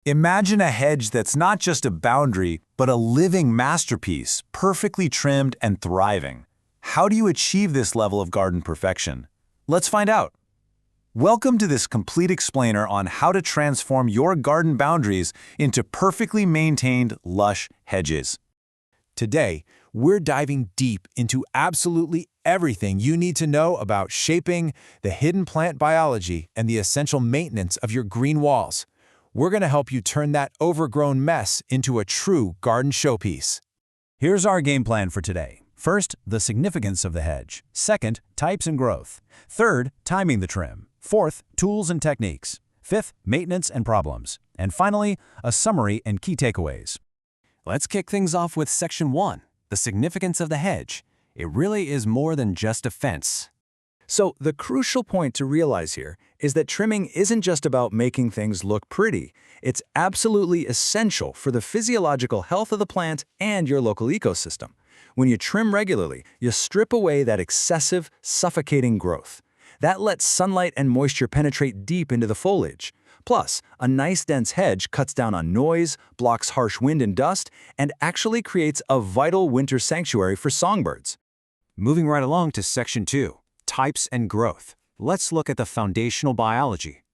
Imagine a hedge that's not just a boundary, but a living masterpiece, perfectly trimmed and thriving. How do you achieve this level of garden perfection? Let's find out. Welcome to this complete explainer on how to transform your garden boundaries into perfectly maintained, lush hedges. Today, we're diving deep into absolutely everything you need to know about shaping, the hidden plant biology, and the essential maintenance of your green walls. We're going to help you turn that overgrown mess into a true garden showpiece. Here's our game plan for today. First, the significance of the hedge. Second, types and growth. Third, timing the trim. Fourth, tools and techniques. Fifth, maintenance and problems. And finally, a summary and key takeaways. Let's kick things off with Section 1, the significance of the hedge. It really is more than just a fence. So the crucial point to realize here is that trimming isn't just about making things look pretty. It's absolutely essential for the physiological health of the plant and your local ecosystem. When you trim regularly, you strip away that excessive, suffocating growth. That lets sunlight and moisture penetrate deep into the foliage. Plus, a nice dense hedge cuts down on noise, blocks harsh wind and dust, and actually creates a vital winter sanctuary for songbirds. Moving right along to Section 2, types and growth. Let's look at the foundational biology.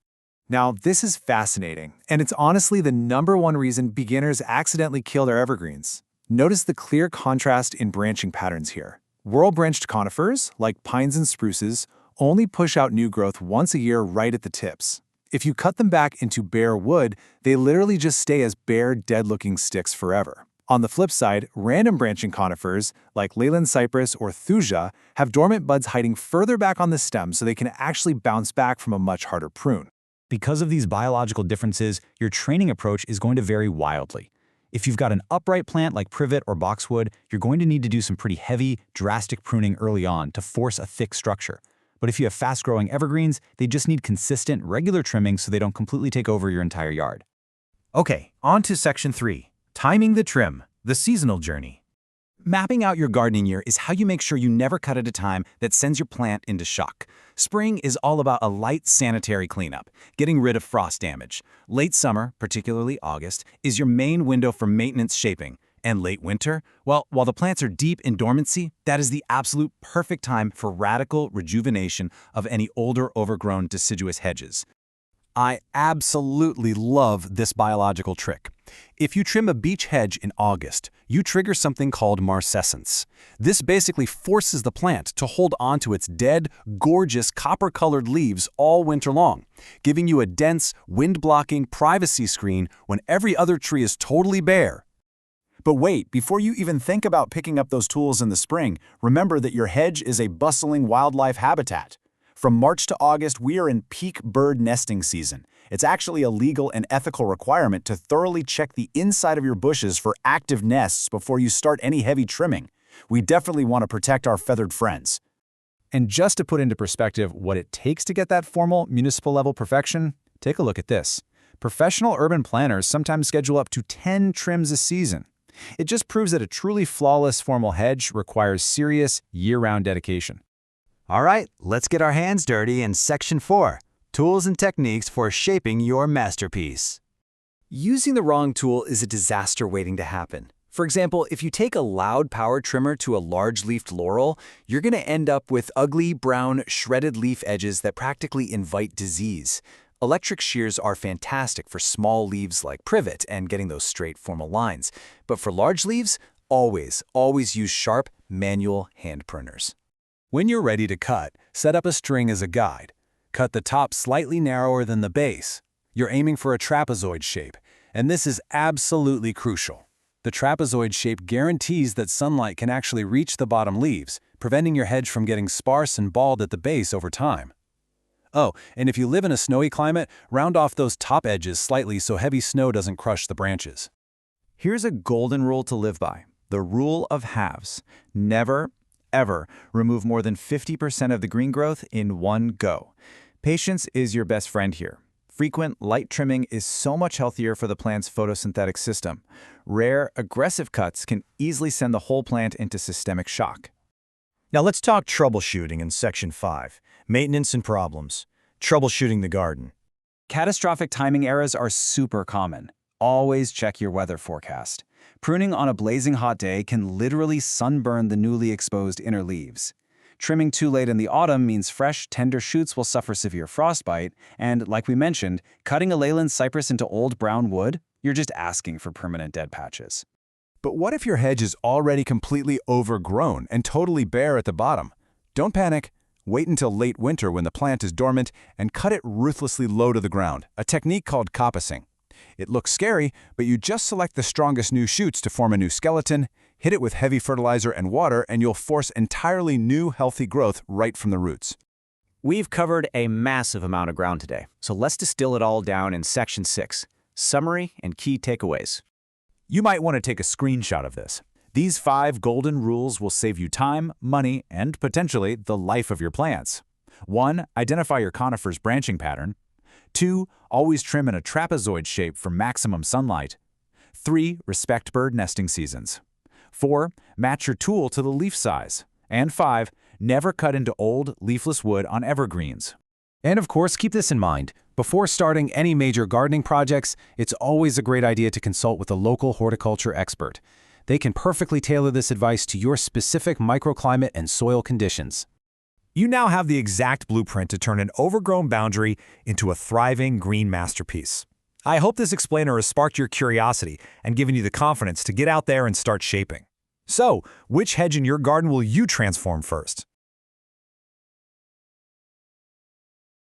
Now, this is fascinating, and it's honestly the #1 reason beginners accidentally kill their evergreens. Notice the clear contrast in branching patterns here. Whorl-branched conifers, like pines and spruces, only push out new growth once a year right at the tips. If you cut them back into bare wood, they literally just stay as bare, dead-looking sticks forever. On the flip side, random branching conifers, like Leyland cypress or thuja, have dormant buds hiding further back on the stem so they can actually bounce back from a much harder prune. Because of these biological differences, your training approach is going to vary wildly. If you've got an upright plant like privet or boxwood, you're going to need to do some pretty heavy, drastic pruning early on to force a thick structure. But if you have fast-growing evergreens, they just need consistent, regular trimming so they don't completely take over your entire yard. Okay, on to Section 3, timing the trim, the seasonal journey. Mapping out your gardening year is how you make sure you never cut at a time that sends your plant into shock. Spring is all about a light sanitary cleanup, getting rid of frost damage. Late summer, particularly August, is your main window for maintenance shaping. And late winter, well, while the plants are deep in dormancy, that is the absolute perfect time for radical rejuvenation of any older, overgrown deciduous hedges. I absolutely love this biological trick. If you trim a beech hedge in August, you trigger something called marcescence. This basically forces the plant to hold on to its dead, gorgeous, copper-colored leaves all winter long, giving you a dense, wind-blocking privacy screen when every other tree is totally bare. But wait, before you even think about picking up those tools in the spring, remember that your hedge is a bustling wildlife habitat. From March to August, we are in peak bird nesting season. It's actually a legal and ethical requirement to thoroughly check the inside of your bushes for active nests before you start any heavy trimming. We definitely want to protect our feathered friends. And just to put into perspective what it takes to get that formal municipal-level perfection, take a look at this. Professional urban planners sometimes schedule up to 10 trims a season. It just proves that a truly flawless formal hedge requires serious, year-round dedication. All right, let's get our hands dirty in Section 4, tools and techniques for shaping your masterpiece. Using the wrong tool is a disaster waiting to happen. For example, if you take a loud power trimmer to a large-leafed laurel, you're going to end up with ugly, brown, shredded leaf edges that practically invite disease. Electric shears are fantastic for small leaves like privet and getting those straight, formal lines. But for large leaves, always use sharp, manual hand pruners. When you're ready to cut, set up a string as a guide. Cut the top slightly narrower than the base. You're aiming for a trapezoid shape, and this is absolutely crucial. The trapezoid shape guarantees that sunlight can actually reach the bottom leaves, preventing your hedge from getting sparse and bald at the base over time. Oh, and if you live in a snowy climate, round off those top edges slightly so heavy snow doesn't crush the branches. Here's a golden rule to live by, the rule of halves. Never, ever remove more than 50% of the green growth in one go. Patience is your best friend here. Frequent, light trimming is so much healthier for the plant's photosynthetic system. Rare, aggressive cuts can easily send the whole plant into systemic shock. Now let's talk troubleshooting in Section 5, maintenance and problems. Troubleshooting the garden. Catastrophic timing errors are super common. Always check your weather forecast. Pruning on a blazing hot day can literally sunburn the newly exposed inner leaves. Trimming too late in the autumn means fresh, tender shoots will suffer severe frostbite, and, like we mentioned, cutting a leyland cypress into old brown wood, you're just asking for permanent dead patches. But what if your hedge is already completely overgrown and totally bare at the bottom? Don't panic. Wait until late winter when the plant is dormant and cut it ruthlessly low to the ground, a technique called coppicing. It looks scary, but you just select the strongest new shoots to form a new skeleton, hit it with heavy fertilizer and water, and you'll force entirely new, healthy growth right from the roots. We've covered a massive amount of ground today, so let's distill it all down in Section 6, Summary and Key Takeaways. You might want to take a screenshot of this. These 5 golden rules will save you time, money, and potentially the life of your plants. 1. Identify your conifer's branching pattern. 2. Always trim in a trapezoid shape for maximum sunlight. 3. Respect bird nesting seasons. 4. Match your tool to the leaf size. And 5. Never cut into old, leafless wood on evergreens. And of course, keep this in mind. Before starting any major gardening projects, it's always a great idea to consult with a local horticulture expert. They can perfectly tailor this advice to your specific microclimate and soil conditions. You now have the exact blueprint to turn an overgrown boundary into a thriving green masterpiece. I hope this explainer has sparked your curiosity and given you the confidence to get out there and start shaping. So, which hedge in your garden will you transform first?